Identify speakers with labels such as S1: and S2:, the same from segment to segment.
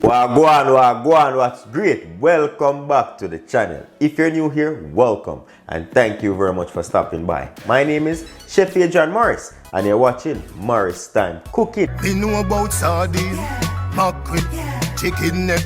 S1: Wagwan, what's great? Welcome back to the channel. If you're new here, welcome and thank you very much for stopping by. My name is Chef Adrian Morris and you're watching Morris Time Cooking.
S2: We know about sardine, mackerel, chicken neck,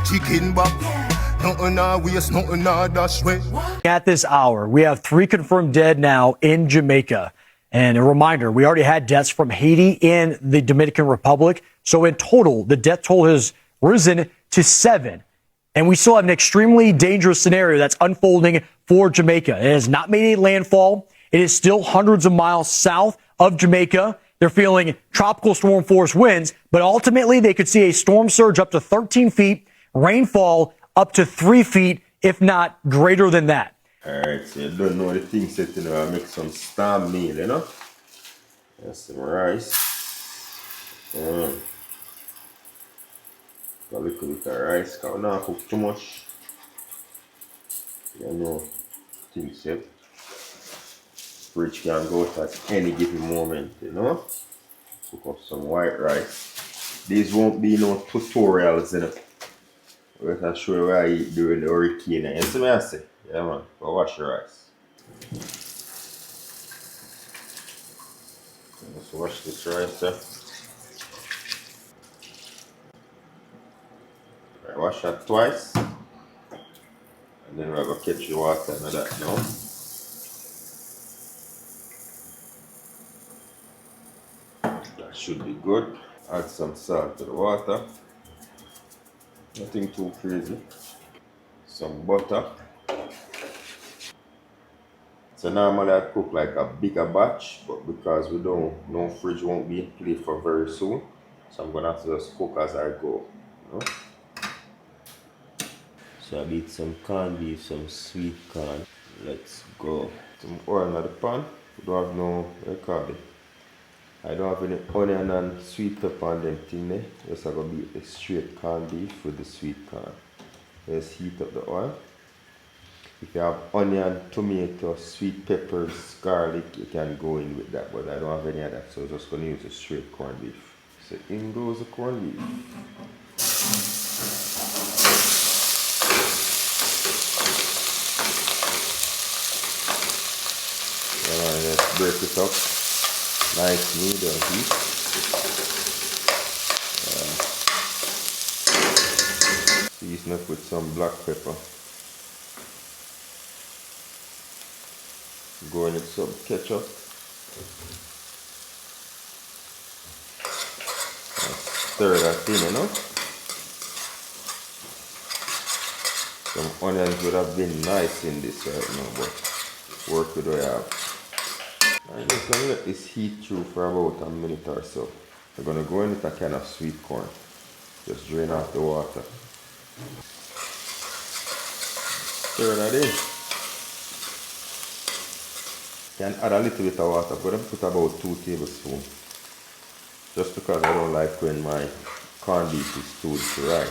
S2: chicken back. Nothing I waste, nothing I dash way.
S3: At this hour, we have 3 confirmed dead now in Jamaica. And a reminder, we already had deaths from Haiti and the Dominican Republic. So in total, the death toll has risen to 7. And we still have an extremely dangerous scenario that's unfolding for Jamaica. It has not made a landfall. It is still hundreds of miles south of Jamaica. They're feeling tropical storm force winds, but ultimately they could see a storm surge up to 13 feet, rainfall up to 3 feet, if not greater than that.
S1: Alright, so you don't know the things that you know, I make some stam meal, you know? That's some rice. A little bit of rice, because we don't cook too much. You know, things set. Fridge can go out at any given moment, you know? Cook up some white rice. These won't be no tutorials, you know? We're going to show you what I eat during the hurricane. You see what I say? Yeah, man. Go wash your rice. Let's wash this rice, Right, wash that twice. And then we're going to catch the water and that now. That should be good. Add some salt to the water. Nothing too crazy. Some butter. So normally I cook like a bigger batch, but because we don't, no fridge won't be in place for very soon. So I'm gonna have to just cook as I go. You know? So I beat some corned beef, some sweet corn. Let's go. Some oil in the pan. We don't have no, I don't have any onion and sweet pepper on them thing there. Just I'm gonna beat the straight corned beef with the sweet corn. Let's heat up the oil. If you have onion, tomato, sweet peppers, garlic, you can go in with that, but I don't have any of that, so I'm just going to use a straight corned beef. So in goes the corned beef. And let's break it up. Nice medium heat. Season up with some black pepper. Go in with some ketchup. Stir that in, you know. Some onions would have been nice in this right now, but work with what I have. I'm just going to let this heat through for about a minute or so. I'm going to go in with a can of sweet corn. Just drain off the water. Stir that in. You can add a little bit of water, but I'm put about 2 tablespoons. Just because I don't like when my corned beef is too dry.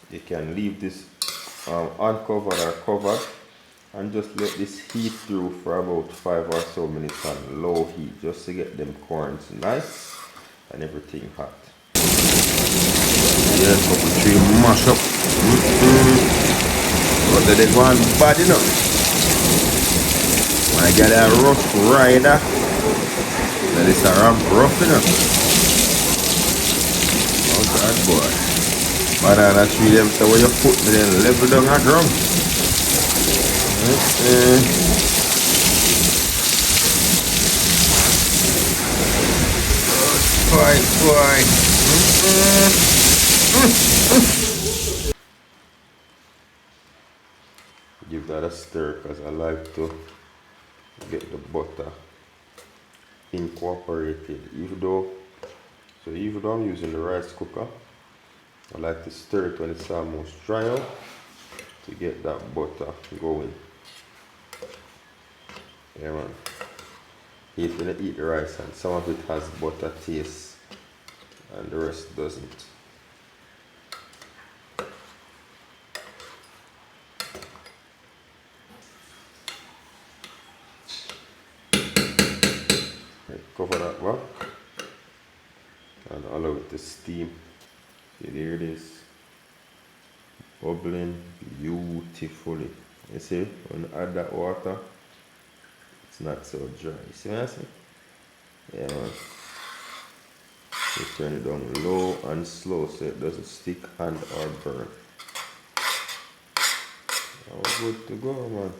S1: You can leave this uncovered or covered and just let this heat through for about 5 or so minutes on low heat, just to get them corns nice and everything hot. Yeah, couple 3 mash up. But they go on bad enough. When I get a rough rider, that is a rough enough. Oh God, boy. But I treat them so when you put me then level down a drum. Give that a stir because I like to get the butter incorporated. Even though I'm using the rice cooker, I like to stir it when it's almost dry out to get that butter going. Yeah, man. If you eat the rice and some of it has butter taste and the rest doesn't. Cover that well. and allow it to steam. See, there it is, bubbling beautifully. You see, when you add that water, it's not so dry. You see what I say? Yeah, man. You turn it down low and slow so it doesn't stick and or burn. Now we're good to go, man.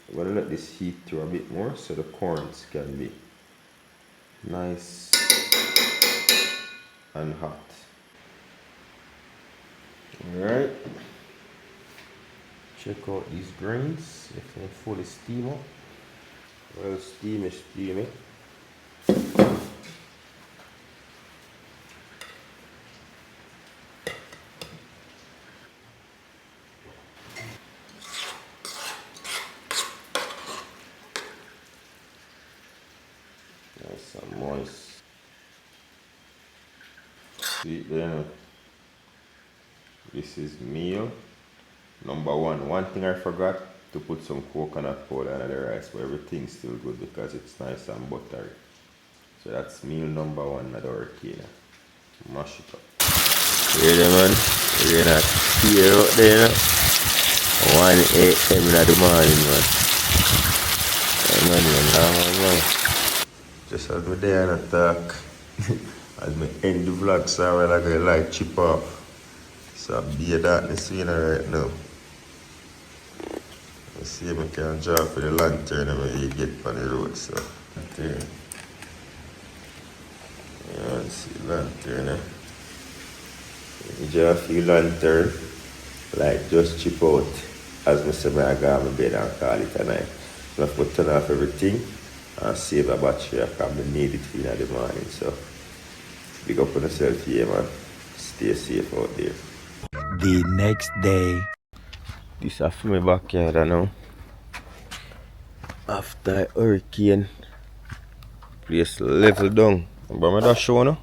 S1: I'm gonna let this heat through a bit more so the corns can be nice and hot. Alright. Check out these grains if they fully steam up. Well, steamy. Nice and moist. Sweet there. This is meal number one. One thing I forgot to put some coconut powder on the rice, but everything's still good because it's nice and buttery. So that's meal number one at the hurricane. Mash it up. Ready, man? We're gonna clear out there, you know? 1 a.m. in the morning, man. Man. Just as we're there and talk, as me end the vlog, so I like a light chip off. So I'll be at darkness right now. I see if I can draw for the lantern when you get on the road. So, lantern. Yeah, see lantern. You draw a few lantern, like just chip out. As I say, I go to my bed and call it a night. So I put turn off everything and save a battery. I can need it in the morning. So, big up on yourself here, man. Stay safe out there.
S4: The next day.
S1: This is for my backyard now. After hurricane, place level down. Remember that show now?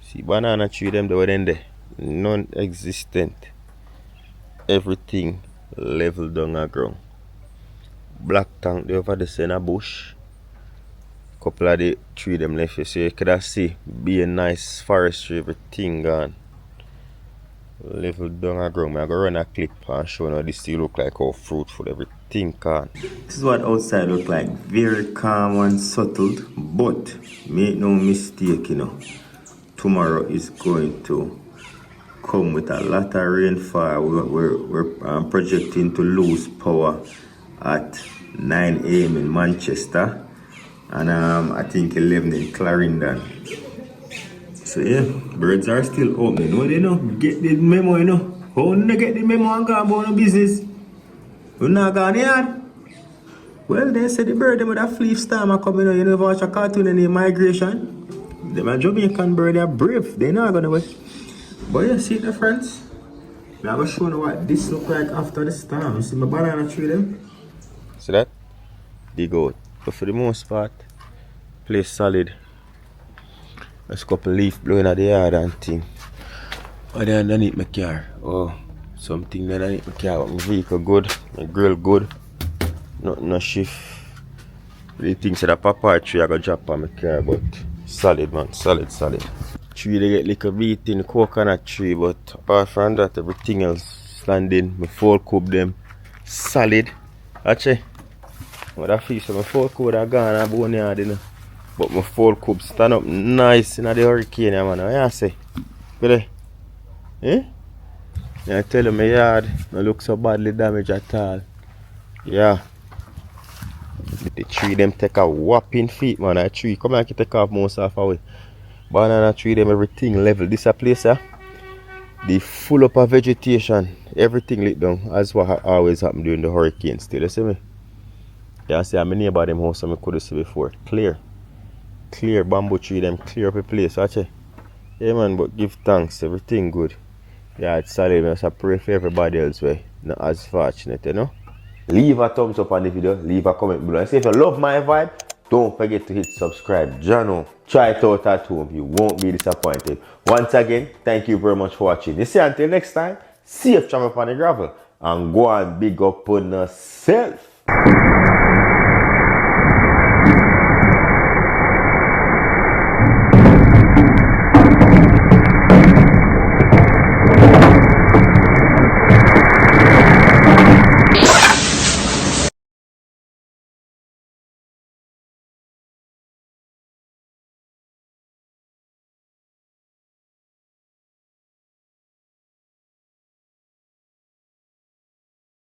S1: See banana tree them they were in there. Non-existent. Everything level down a ground. Black tank they over the in a bush. Couple of the tree them left here. So you could see be a nice forestry, everything gone. Level down a ground. I'm going to run a clip and show you this still look like how fruitful everything can. This is what outside look like. Very calm and subtle. But make no mistake, you know. Tomorrow is going to come with a lot of rainfall. We're projecting to lose power at 9 a.m. in Manchester. And I think 11 in Clarendon. So yeah, birds are still opening. No, they know. Get the memo, you know. How you get the memo and go about no business? You not gone yard? Well, they say the bird them with a fleet storm are coming. You never watch a cartoon in the migration. Them a Jamaican bird, they are brave. They not gonna wait. But you see the friends? I'm gonna show you what this look like after the storm. You see my banana tree them? See that? Dig out. But for the most part, place solid. There's a couple leaf blowing at the yard and thing. Oh, they underneath my car. Oh, something underneath my car. My vehicle good, my grill good. Nothing no shift. The things that a papaya tree I got drop on my car, but solid, man, solid. Tree they get little beat in the coconut tree, but apart from that, everything else standing. My full cube them solid. Actually, what I feel so my full cube are gone and bone yard, you know. But my full cube stand up nice in the hurricane, man. What you say? Really? Eh? I tell you, my yard don't look so badly damaged at all. Yeah. The tree them take a whopping feet, man. A tree come and take off most of away. Banana tree them everything level. This a place, they full up of vegetation. Everything lit down as what always happen during the hurricane still. You see me? Yeah, I see my neighbor them house I could see before. Clear bamboo tree them clear up a place, watch it. Yeah man, but give thanks, everything good. Yeah, it's solid, man. So I pray for everybody else way. Not as fortunate, you know. Leave a thumbs up on the video, leave a comment below. And say if you love my vibe, don't forget to hit subscribe. Jano, try it out at home, you won't be disappointed. Once again, thank you very much for watching. You see, until next time, safe travel on the gravel and go and big up on yourself.